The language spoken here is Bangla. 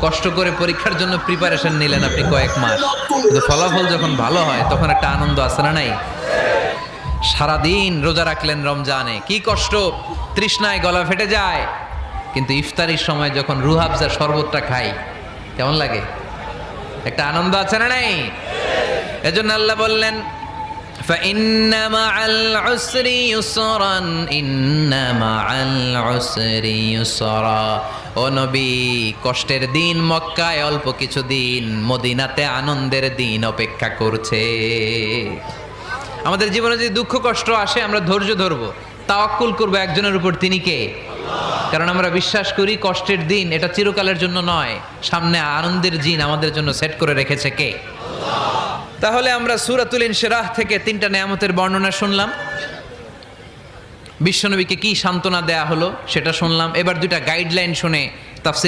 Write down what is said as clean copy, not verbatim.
কষ্ট করে পরীক্ষার জন্য প্রিপারেশন নিলেন আপনি কয়েক মাস, কিন্তু ফলাফল যখন ভালো হয় তখন একটা আনন্দ আছে না নাই? সারাদিন রোজা রাখলেন রমজানে, কি কষ্ট, তৃষ্ণায় গলা ফেটে যায়, কিন্তু ইফতারির সময় যখন রুহ আফজা শরবতটা খাই কেমন লাগে? একটা আনন্দ আছে না নাই? এজন্য আল্লাহ বললেন فإن مع العسر يسرا إن مع العسر يسرا। ও নবী, কষ্টের দিন মক্কায় অল্প কিছু দিন, মদিনাতে আনন্দের দিন অপেক্ষা করছে। আমাদের জীবনে যদি দুঃখ কষ্ট আসে আমরা ধৈর্য ধরবো, তাওয়াক্কুল করবো একজনের উপর, তিনি কে? কারণ আমরা বিশ্বাস করি কষ্টের দিন এটা চিরকালের জন্য নয়, সামনে আনন্দের দিন আমাদের জন্য সেট করে রেখেছে কে? তাহলে আমরা সূরাতুল ইনশিরাহ থেকে 3টা নেয়ামতের বর্ণনা শুনলাম, বিশ্বনবীকে কি সান্ত্বনা দেয়া হলো সেটা শুনলাম। এবার 2টা গাইডলাইন শুনে তাফসীর